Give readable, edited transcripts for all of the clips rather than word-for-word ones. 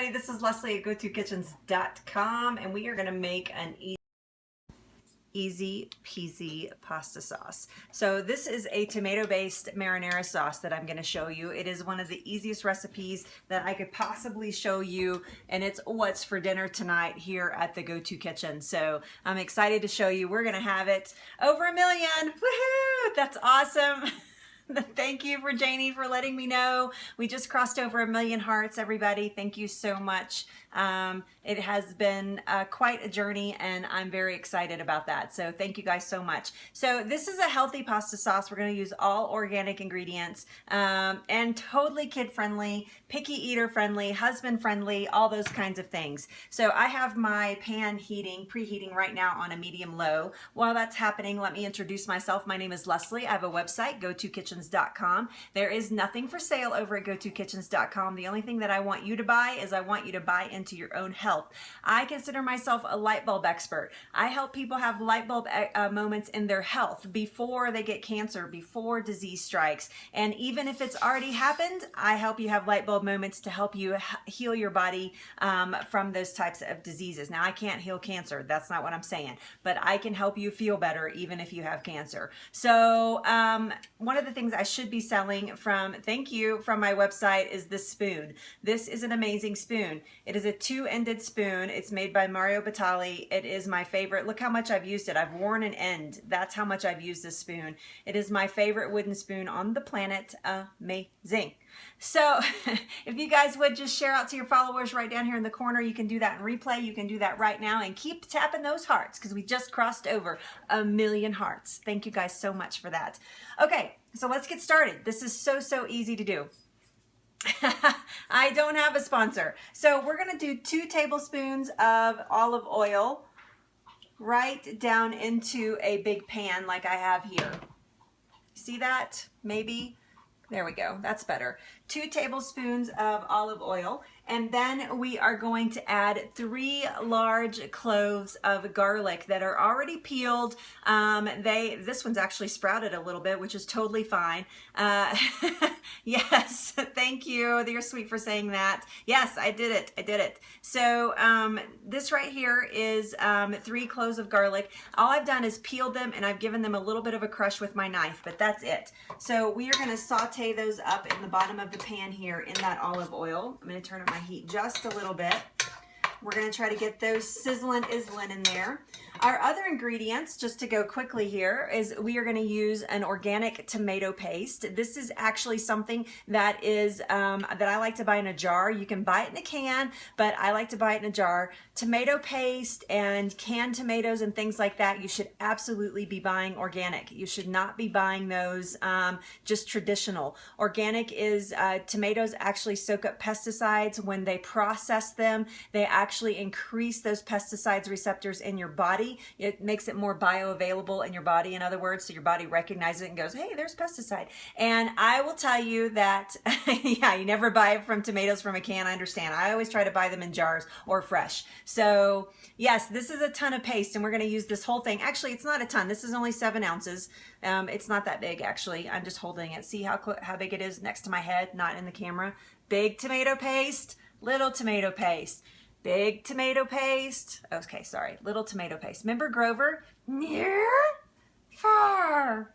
everybody, this is Leslie at GoToKitchens.com, and we are going to make an easy peasy pasta sauce. So this is a tomato-based marinara sauce that I'm going to show you. It is one of the easiest recipes that I could possibly show you, and it's what's for dinner tonight here at the Go-To Kitchen. So I'm excited to show you. We're going to have it over 1 million. Woohoo! That's awesome. Thank you for Janie for letting me know. We just crossed over 1 million hearts, everybody. Thank you so much. It has been quite a journey, and I'm very excited about that. So thank you guys so much. So this is a healthy pasta sauce. We're going to use all organic ingredients and totally kid-friendly, picky eater-friendly, husband-friendly, all those kinds of things. So I have my pan preheating right now on a medium-low. While that's happening, let me introduce myself. My name is Leslie. I have a website, GoToKitchens.com. There is nothing for sale over at GoToKitchens.com. The only thing that I want you to buy is I want you to buy into your own health. I consider myself a light bulb expert. I help people have light bulb moments in their health before they get cancer, before disease strikes. And even if it's already happened, I help you have light bulb moments to help you heal your body from those types of diseases. Now, I can't heal cancer. That's not what I'm saying. But I can help you feel better even if you have cancer. So one of the things I should be selling from my website is this spoon. This is an amazing spoon. It is a two-ended spoon. It's made by Mario Batali. It is my favorite. Look how much I've used it. I've worn an end. That's how much I've used this spoon. It is my favorite wooden spoon on the planet. Amazing. So if you guys would just share out to your followers right down here in the corner, you can do that in replay. You can do that right now and keep tapping those hearts because we just crossed over 1 million hearts. Thank you guys so much for that. Okay, so let's get started. This is so easy to do. I don't have a sponsor. So we're going to do 2 tablespoons of olive oil right down into a big pan like I have here. See that? Maybe? There we go. That's better. 2 tablespoons of olive oil. And then we are going to add 3 large cloves of garlic that are already peeled. This one's actually sprouted a little bit, which is totally fine. Yes, thank you. You're sweet for saying that. Yes, I did it. I did it. So this right here is 3 cloves of garlic. All I've done is peeled them, and I've given them a little bit of a crush with my knife, but that's it. So we are going to saute those up in the bottom of the pan here in that olive oil. I'm going to turn up my heat just a little bit. We're going to try to get those sizzling in there. Our other ingredients, just to go quickly here, is we are going to use an organic tomato paste. This is actually something that is that I like to buy in a jar. You can buy it in a can, but I like to buy it in a jar. Tomato paste and canned tomatoes and things like that, you should absolutely be buying organic. You should not be buying those just traditional. Organic is tomatoes actually soak up pesticides. When they process them, they actually increase those pesticides receptors in your body. It makes it more bioavailable in your body, in other words, so your body recognizes it and goes, hey, there's pesticide. And I will tell you that, yeah, you never buy from tomatoes from a can, I understand. I always try to buy them in jars or fresh. So yes, this is a ton of paste, and we're going to use this whole thing. Actually, it's not a ton. This is only 7 ounces. It's not that big, actually. I'm just holding it. See how big it is next to my head, not in the camera. Big tomato paste, little tomato paste. Big tomato paste. Okay, sorry. Little tomato paste. Remember Grover? Near, far,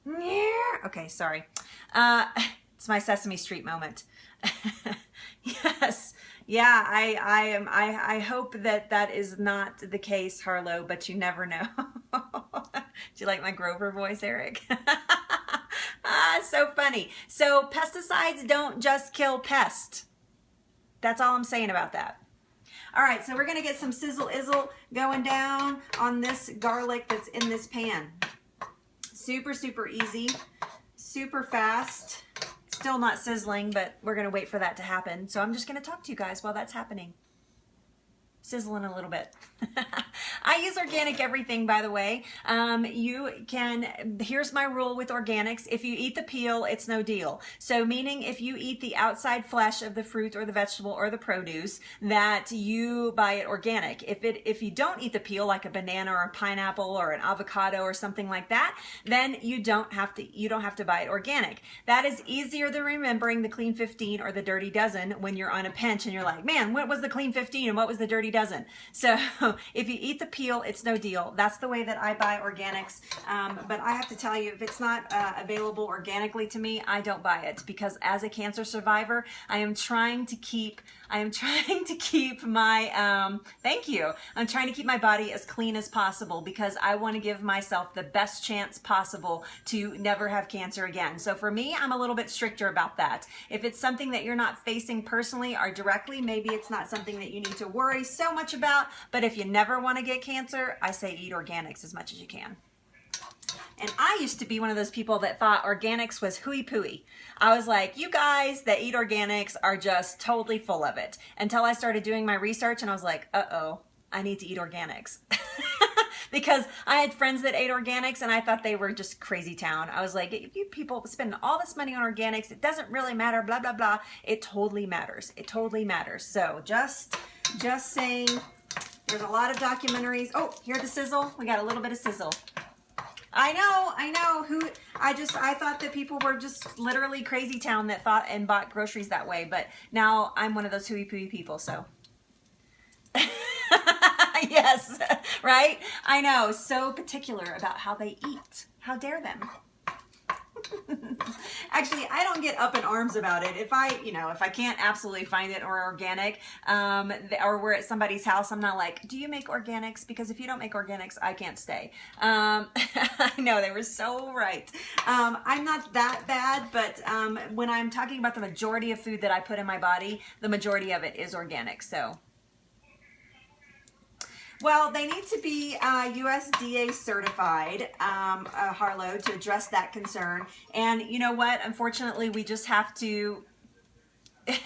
near. Okay, sorry. It's my Sesame Street moment. Yes. Yeah, I hope that is not the case, Harlow, but you never know. Do you like my Grover voice, Eric? So funny. So pesticides don't just kill pests. That's all I'm saying about that. All right, so we're going to get some sizzle-izzle going down on this garlic that's in this pan. Super easy, super fast. Still not sizzling, but we're going to wait for that to happen. So I'm just going to talk to you guys while that's happening. sizzling a little bit. I use organic everything, by the way. Here's my rule with organics. If you eat the peel, it's no deal. So meaning if you eat the outside flesh of the fruit or the vegetable or the produce, that you buy it organic. If you don't eat the peel, like a banana or a pineapple or an avocado or something like that, then you don't have to buy it organic. That is easier than remembering the clean 15 or the dirty dozen when you're on a pinch and you're like, man, what was the clean 15 and what was the dirty dozen? So if you eat the peel, it's no deal. That's the way that I buy organics. But I have to tell you, if it's not available organically to me, I don't buy it, because as a cancer survivor, I am trying to keep my, thank you. I'm trying to keep my body as clean as possible, because I want to give myself the best chance possible to never have cancer again. So for me, I'm a little bit stricter about that. If it's something that you're not facing personally or directly, maybe it's not something that you need to worry so much about. But if you never want to get cancer, I say eat organics as much as you can. And I used to be one of those people that thought organics was hooey-pooey. I was like, you guys that eat organics are just totally full of it. Until I started doing my research and I was like, uh-oh, I need to eat organics. Because I had friends that ate organics and I thought they were just crazy town. I was like, you people spend all this money on organics, it doesn't really matter, blah, blah, blah. It totally matters. It totally matters. So just saying, there's a lot of documentaries. Oh, hear the sizzle? We got a little bit of sizzle. I know. I thought that people were just literally crazy town that thought and bought groceries that way. But now I'm one of those hooey-pooey people, so. Yes, right? I know, so particular about how they eat. How dare them? Actually, I don't get up in arms about it. If I can't absolutely find it or organic, or we're at somebody's house, I'm not like, do you make organics? Because if you don't make organics, I can't stay. I know, they were so right. I'm not that bad, but when I'm talking about the majority of food that I put in my body, the majority of it is organic, so. Well, they need to be USDA certified, Harlow, to address that concern. And you know what? Unfortunately, we just have to...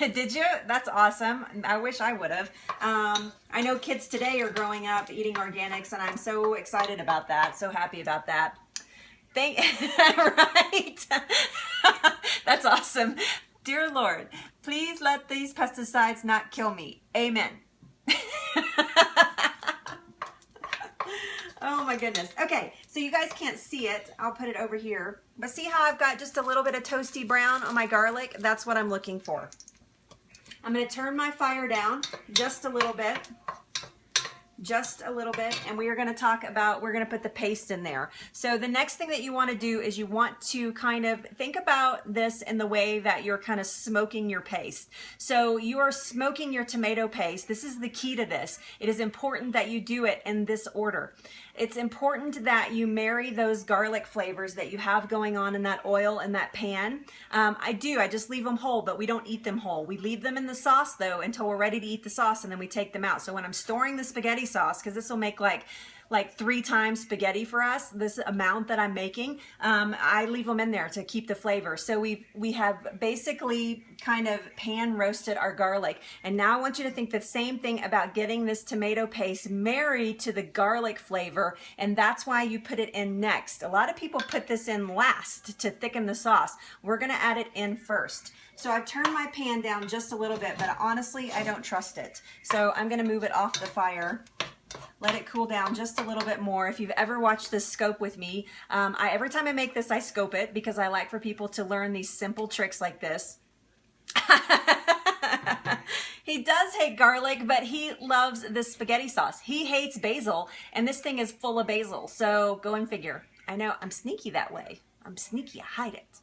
Did you? That's awesome. I wish I would have. I know kids today are growing up eating organics, and I'm so excited about that. So happy about that. Right? That's awesome. Dear Lord, please let these pesticides not kill me. Amen. Oh my goodness. Okay, so you guys can't see it. I'll put it over here. But see how I've got just a little bit of toasty brown on my garlic? That's what I'm looking for. I'm going to turn my fire down just a little bit. Just a little bit, and we are going to talk about, we're going to put the paste in there. So the next thing that you want to do is you want to kind of think about this in the way that you're kind of smoking your paste. So you are smoking your tomato paste. This is the key to this. It is important that you do it in this order. It's important that you marry those garlic flavors that you have going on in that oil and that pan. I just leave them whole, but we don't eat them whole. We leave them in the sauce though until we're ready to eat the sauce, and then we take them out. So when I'm storing the spaghetti sauce, because this will make like 3 times spaghetti for us, this amount that I'm making, I leave them in there to keep the flavor. So we have basically kind of pan roasted our garlic. And now I want you to think the same thing about getting this tomato paste married to the garlic flavor, and that's why you put it in next. A lot of people put this in last to thicken the sauce. We're gonna add it in first. So I've turned my pan down just a little bit, but honestly, I don't trust it. So I'm gonna move it off the fire. Let it cool down just a little bit more. If you've ever watched this scope with me, every time I make this, I scope it because I like for people to learn these simple tricks like this. He does hate garlic, but he loves this spaghetti sauce. He hates basil, and this thing is full of basil. So go and figure. I know, I'm sneaky that way. I'm sneaky, I hide it.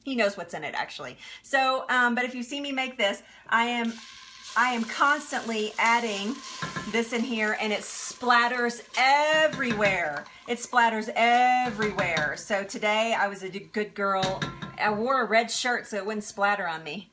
He knows what's in it, actually. So, but if you see me make this, I am constantly adding this in here, and it splatters everywhere. It splatters everywhere. So today I was a good girl. I wore a red shirt so it wouldn't splatter on me.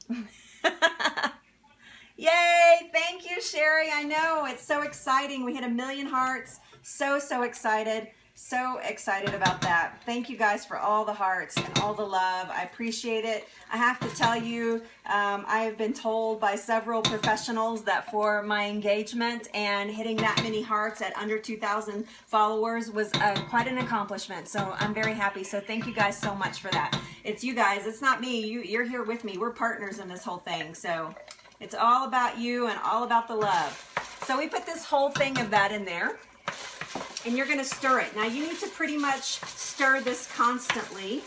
Yay! Thank you, Sherry. I know, it's so exciting. We hit 1 million hearts. So excited. So excited about that. Thank you guys for all the hearts and all the love. I appreciate it. I have to tell you, I have been told by several professionals that for my engagement and hitting that many hearts at under 2,000 followers was quite an accomplishment. So I'm very happy. So thank you guys so much for that. It's you guys. It's not me. You're here with me. We're partners in this whole thing. So it's all about you and all about the love. So we put this whole thing of that in there. And you're going to stir it. Now you need to pretty much stir this constantly.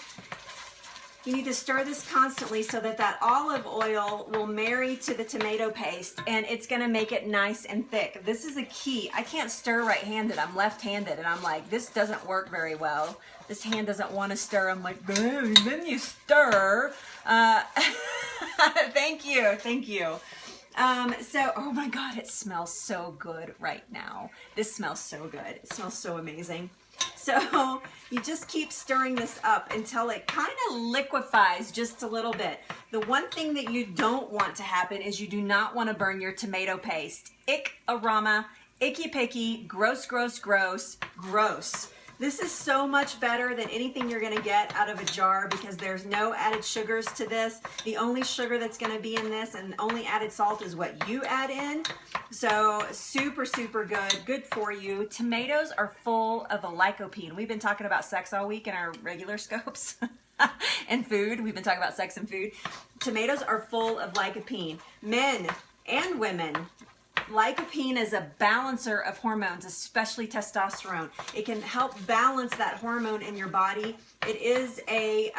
You need to stir this constantly so that that olive oil will marry to the tomato paste, and it's going to make it nice and thick. This is a key. I can't stir right-handed. I'm left-handed, and I'm like, this doesn't work very well. This hand doesn't want to stir. I'm like, then you stir. Thank you. Thank you. So, oh my God, it smells so good right now. This smells so good. It smells so amazing. So you just keep stirring this up until it kind of liquefies just a little bit. The one thing that you don't want to happen is you do not want to burn your tomato paste. Ick aroma, icky picky, gross, gross, gross, gross. This is so much better than anything you're gonna get out of a jar because there's no added sugars to this. The only sugar that's gonna be in this and only added salt is what you add in. So super, super good, good for you. Tomatoes are full of a lycopene. We've been talking about sex all week in our regular scopes and food. We've been talking about sex and food. Tomatoes are full of lycopene. Men and women, lycopene is a balancer of hormones, especially testosterone. It can help balance that hormone in your body. It is a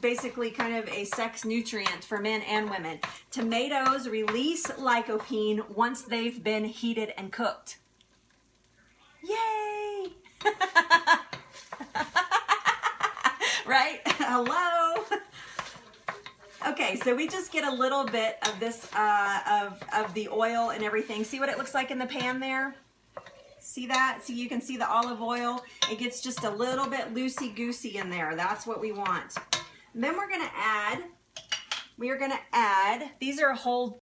basically kind of a sex nutrient for men and women. Tomatoes release lycopene once they've been heated and cooked. Yay! Right? Hello? Okay, so we just get a little bit of this, of the oil and everything. See what it looks like in the pan there? See that? See, you can see the olive oil. It gets just a little bit loosey-goosey in there. That's what we want. And then we are gonna add, these are whole